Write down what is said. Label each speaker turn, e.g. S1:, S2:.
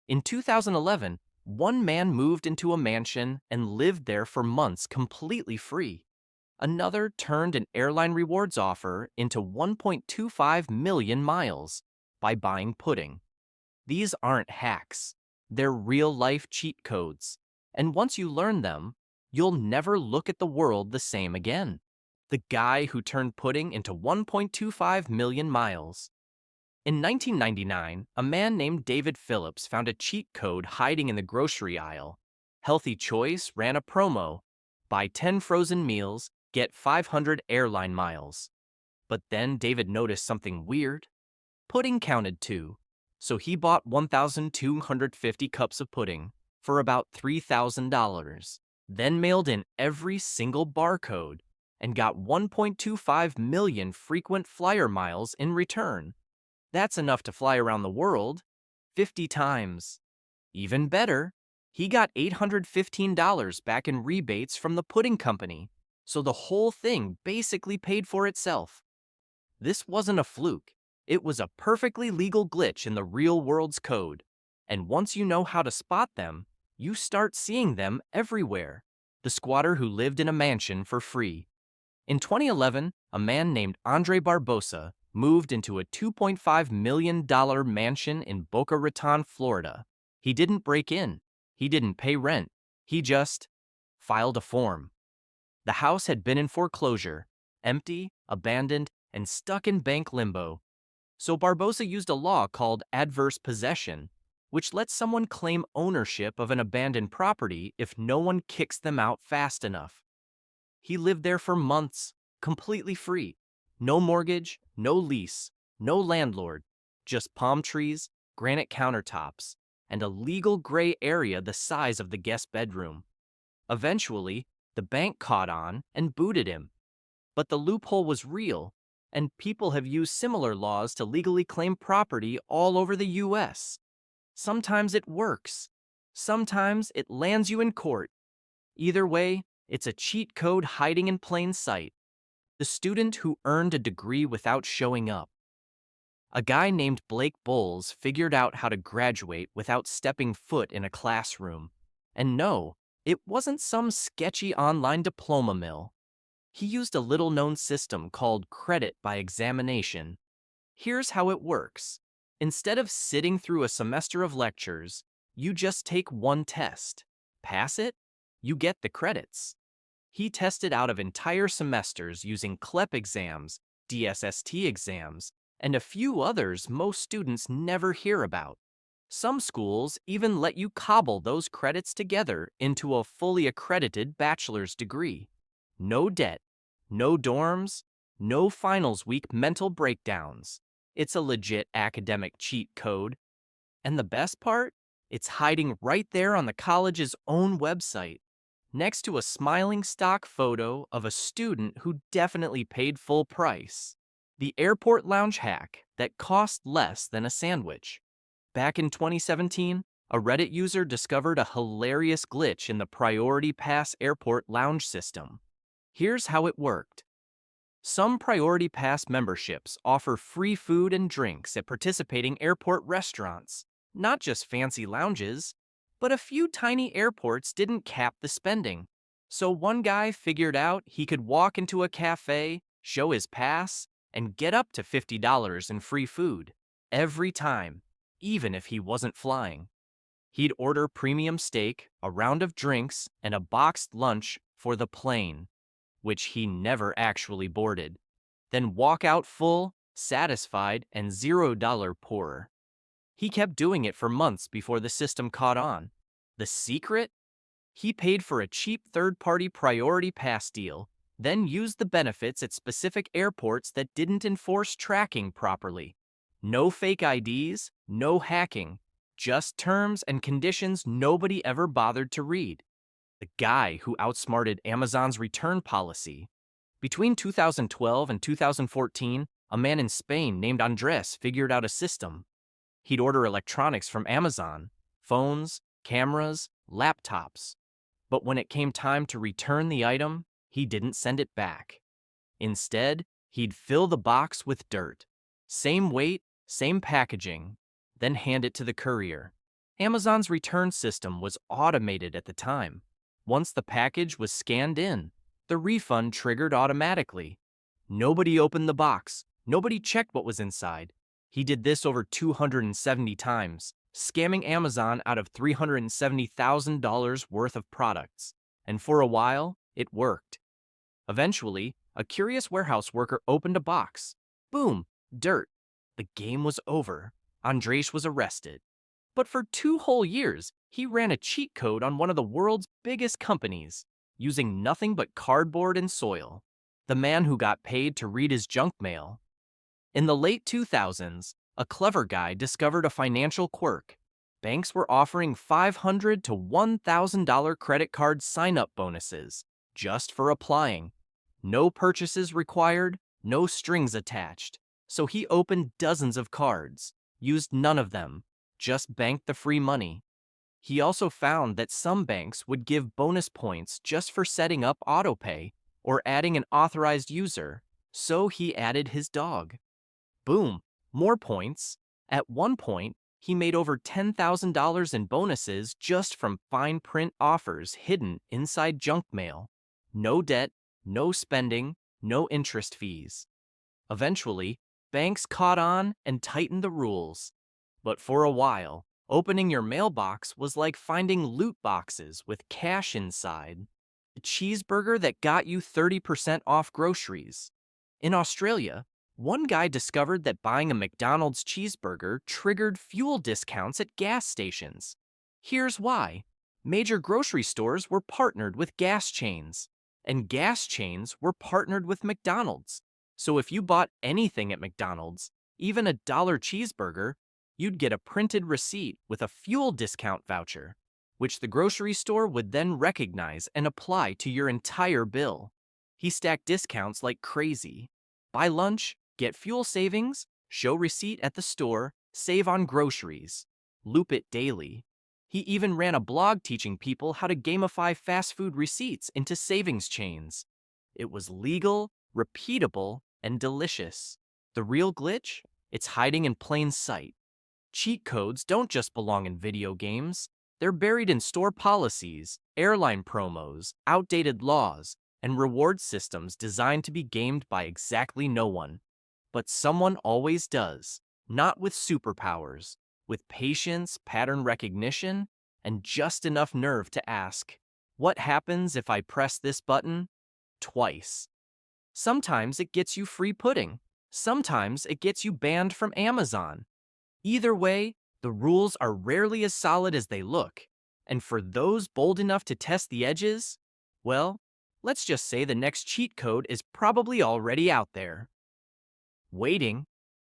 S1: In 2011, one man moved into a mansion and lived there for months completely free. Another turned an airline rewards offer into 1.25 million miles by buying pudding. These aren't hacks. They're real-life cheat codes. And once you learn them, you'll never look at the world the same again. The guy who turned pudding into 1.25 million miles. In 1999, a man named David Phillips found a cheat code hiding in the grocery aisle. Healthy Choice ran a promo: buy 10 frozen meals, get 500 airline miles. But then David noticed something weird. Pudding counted too. So he bought 1,250 cups of pudding for about $3,000, then mailed in every single barcode and got 1.25 million frequent flyer miles in return. That's enough to fly around the world 50 times. Even better, he got $815 back in rebates from the pudding company, so the whole thing basically paid for itself. This wasn't a fluke. It was a perfectly legal glitch in the real world's code. And once you know how to spot them, you start seeing them everywhere. The squatter who lived in a mansion for free. In 2011, a man named Andre Barbosa moved into a $2.5 million mansion in Boca Raton, Florida. He didn't break in. He didn't pay rent. He just filed a form. The house had been in foreclosure, empty, abandoned, and stuck in bank limbo. So Barbosa used a law called adverse possession, which lets someone claim ownership of an abandoned property if no one kicks them out fast enough. He lived there for months, completely free. No mortgage, no lease, no landlord, just palm trees, granite countertops, and a legal gray area the size of the guest bedroom. Eventually, the bank caught on and booted him. But the loophole was real, and people have used similar laws to legally claim property all over the US. Sometimes it works. Sometimes it lands you in court. Either way, it's a cheat code hiding in plain sight. The student who earned a degree without showing up. A guy named Blake Bowles figured out how to graduate without stepping foot in a classroom. And no, it wasn't some sketchy online diploma mill. He used a little-known system called credit by examination. Here's how it works. Instead of sitting through a semester of lectures, you just take one test. Pass it, you get the credits. He tested out of entire semesters using CLEP exams, DSST exams, and a few others most students never hear about. Some schools even let you cobble those credits together into a fully accredited bachelor's degree. No debt, no dorms, no finals week mental breakdowns. It's a legit academic cheat code. And the best part? It's hiding right there on the college's own website, next to a smiling stock photo of a student who definitely paid full price. The airport lounge hack that cost less than a sandwich. Back in 2017, a Reddit user discovered a hilarious glitch in the Priority Pass airport lounge system. Here's how it worked. Some Priority Pass memberships offer free food and drinks at participating airport restaurants, not just fancy lounges. But a few tiny airports didn't cap the spending. So one guy figured out he could walk into a cafe, show his pass, and get up to $50 in free food every time, even if he wasn't flying. He'd order premium steak, a round of drinks, and a boxed lunch for the plane, which he never actually boarded, then walk out full, satisfied, and $0 poorer. He kept doing it for months before the system caught on. The secret? He paid for a cheap third-party Priority Pass deal, then used the benefits at specific airports that didn't enforce tracking properly. No fake IDs, no hacking, just terms and conditions nobody ever bothered to read. The guy who outsmarted Amazon's return policy. Between 2012 and 2014, a man in Spain named Andres figured out a system. He'd order electronics from Amazon, phones, cameras, laptops. But when it came time to return the item, he didn't send it back. Instead, he'd fill the box with dirt. Same weight, same packaging, then hand it to the courier. Amazon's return system was automated at the time. Once the package was scanned in, the refund triggered automatically. Nobody opened the box. Nobody checked what was inside. He did this over 270 times, scamming Amazon out of $370,000 worth of products. And for a while, it worked. Eventually, a curious warehouse worker opened a box. Boom, dirt. The game was over. Andres was arrested. But for 2 whole years, he ran a cheat code on one of the world's biggest companies, using nothing but cardboard and soil. The man who got paid to read his junk mail. In the late 2000s, a clever guy discovered a financial quirk. Banks were offering $500 to $1,000 credit card sign-up bonuses just for applying. No purchases required, no strings attached. So he opened dozens of cards, used none of them, just banked the free money. He also found that some banks would give bonus points just for setting up autopay or adding an authorized user, so he added his dog. Boom, more points. At one point, he made over $10,000 in bonuses just from fine print offers hidden inside junk mail. No debt, no spending, no interest fees. Eventually, banks caught on and tightened the rules. But for a while, opening your mailbox was like finding loot boxes with cash inside. A cheeseburger that got you 30% off groceries. In Australia, one guy discovered that buying a McDonald's cheeseburger triggered fuel discounts at gas stations. Here's why. Major grocery stores were partnered with gas chains, and gas chains were partnered with McDonald's. So if you bought anything at McDonald's, even a $1 cheeseburger, you'd get a printed receipt with a fuel discount voucher, which the grocery store would then recognize and apply to your entire bill. He stacked discounts like crazy. Buy lunch, get fuel savings, show receipt at the store, save on groceries. Loop it daily. He even ran a blog teaching people how to gamify fast food receipts into savings chains. It was legal, repeatable, and delicious. The real glitch? It's hiding in plain sight. Cheat codes don't just belong in video games. They're buried in store policies, airline promos, outdated laws, and reward systems designed to be gamed by exactly no one. But someone always does, not with superpowers, with patience, pattern recognition, and just enough nerve to ask, what happens if I press this button? Twice. Sometimes it gets you free pudding. Sometimes it gets you banned from Amazon. Either way, the rules are rarely as solid as they look. And for those bold enough to test the edges, well, let's just say the next cheat code is probably already out there, waiting